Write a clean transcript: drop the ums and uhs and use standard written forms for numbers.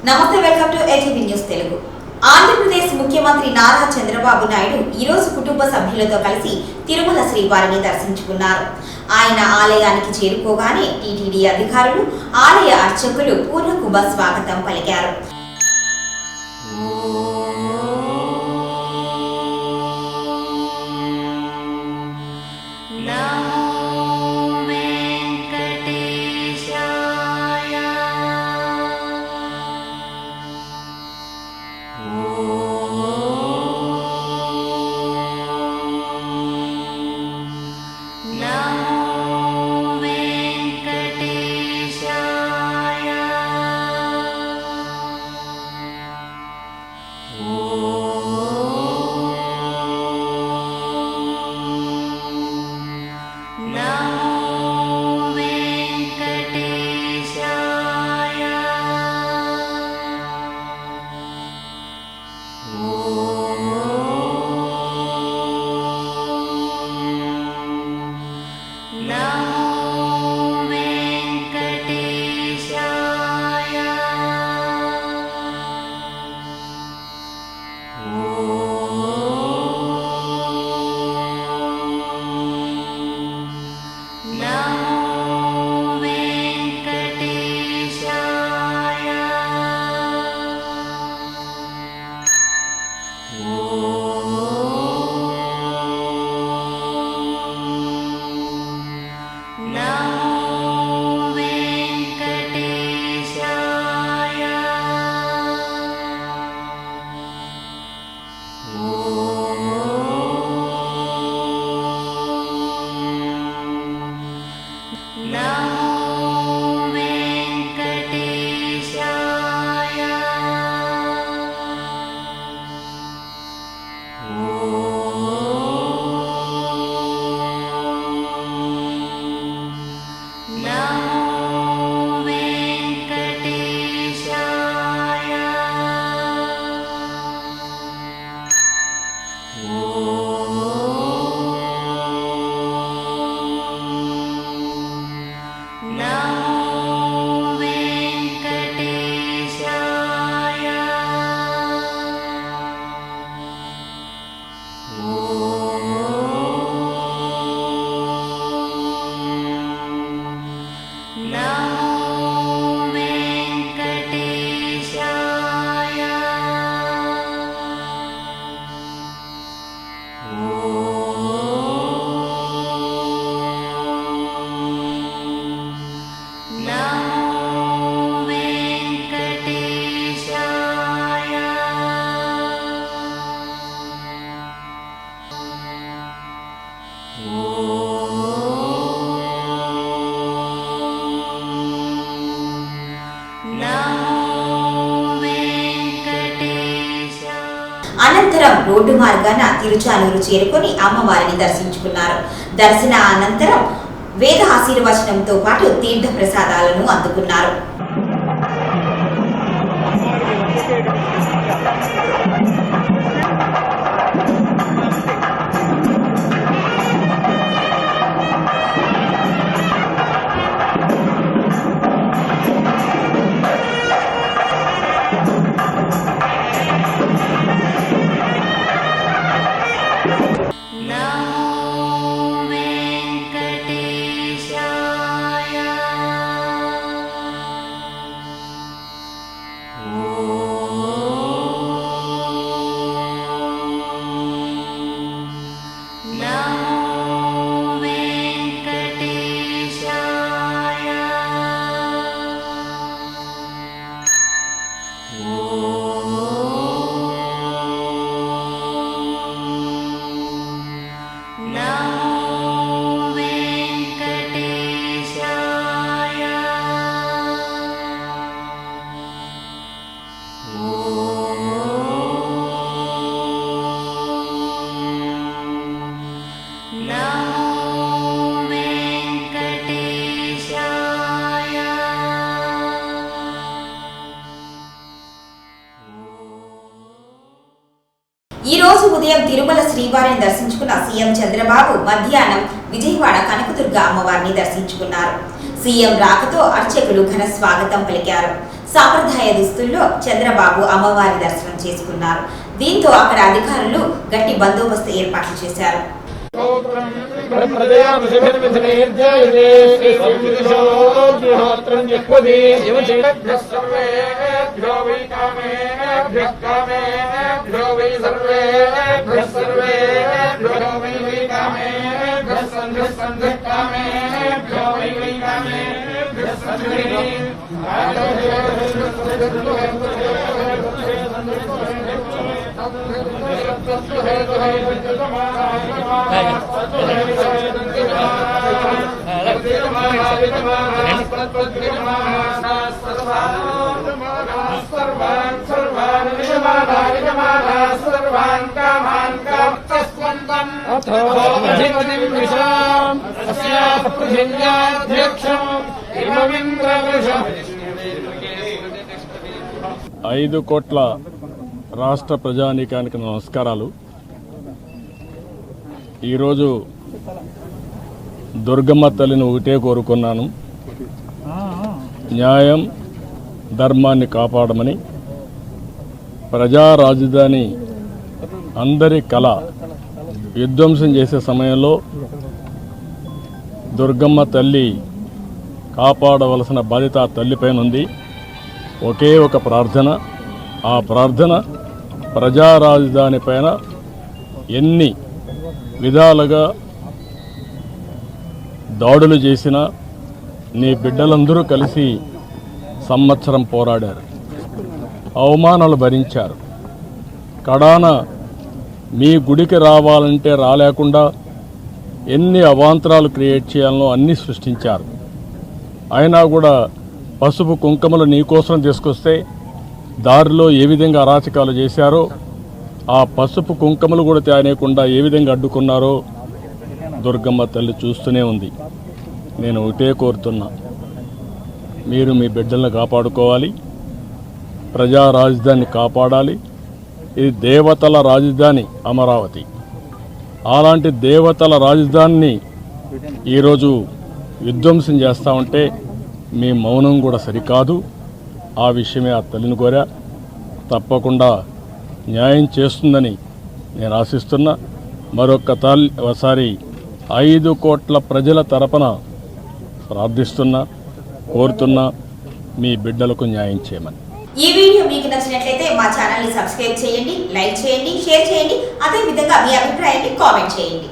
నమస్తే, welcome to ATV news Telugu. Andhra Pradesh ముఖ్యమంత్రి నారా చంద్రబాబు నాయుడు ఈ రోజు కుటుంబ సభ్యులతో కలిసి తిరుమల శ్రీవారిని దర్శించుకున్నారు. ఆయన ఆలయానికి చేరుకోగానే టీటీడీ అధికారులు, ఆలయ అర్చకులు పూర్ణకుంభ స్వాగతం పలికారు. అనంతరం రోడ్డు మార్గాన తిరుచానూరు చేరుకొని అమ్మవారిని దర్శించుకున్నారు. దర్శన అనంతరం వేద ఆశీర్వచనంతో పాటు తీర్థ ప్రసాదాలను అందుకున్నారు. ఈ రోజు ఉదయం తిరుమల శ్రీవారిని దర్శించుకున్న సీఎం చంద్రబాబు మధ్యాహ్నం విజయవాడ కనకదుర్గ అమ్మవారిని దర్శించుకున్నారు. సీఎం రాకతో అర్చకులు ఘన స్వాగతం పలికారు. సాంప్రదాయ దుస్తుల్లో చంద్రబాబు అమ్మవారి దర్శనం చేసుకున్నారు. దీంతో అక్కడ అధికారులు గట్టి బందోబస్తు ఏర్పాట్లు చేశారు. ఐదు కోట్ల రాష్ట్ర ప్రజానీకానికి నమస్కారాలు. ఈరోజు దుర్గమ్మ తల్లిని ఒకటే కోరుకున్నాను, న్యాయం ధర్మాన్ని కాపాడమని. ప్రజా రాజధాని అందరి కళ విధ్వంసం చేసే సమయంలో దుర్గమ్మ తల్లి కాపాడవలసిన బాధ్యత ఆ తల్లిపైన ఉంది. ఒకే ఒక ప్రార్థన, ఆ ప్రార్థన ప్రజా రాజధాని పైన ఎన్ని విధాలుగా దాడులు చేసినా నీ బిడ్డలందరూ కలిసి సంవత్సరం పోరాడారు, అవమానాలు భరించారు. కడాన మీ గుడికి రావాలంటే రాలేకుండా ఎన్ని అవాంతరాలు క్రియేట్ చేయాలనో అన్నీ సృష్టించారు. అయినా కూడా పసుపు కుంకుమలు నీకోసం తీసుకొస్తే దారిలో ఏ విధంగా అరాచకాలు చేశారో, ఆ పసుపు కుంకుమలు కూడా తేనేయకుండా ఏ విధంగా అడ్డుకున్నారో దుర్గమ్మ తల్లి చూస్తూనే ఉంది. నేను ఒకటే కోరుతున్నా, మీరు మీ బిడ్డలను కాపాడుకోవాలి, ప్రజా రాజధానిని కాపాడాలి. ఇది దేవతల రాజధాని అమరావతి. అలాంటి దేవతల రాజధానిని ఈరోజు విధ్వంసం చేస్తూ ఉంటే మీ మౌనం కూడా సరికాదు. ఆ విషయమే ఆ తల్లిని కోరా. తప్పకుండా న్యాయం చేస్తుందని నేను ఆశిస్తున్నా. మరొకసారి 5 కోట్ల ప్రజల తరపున ప్రార్థిస్తున్నా, కోరుతున్నా, మీ బిడ్డలకు న్యాయం చేయమని. ఈ వీడియో మీకు నచ్చినట్లయితే మా ఛానల్ ని సబ్స్క్రైబ్ చేయండి, లైక్ చేయండి, షేర్ చేయండి. అదే విధంగా మీ అభిప్రాయాన్ని కామెంట్ చేయండి.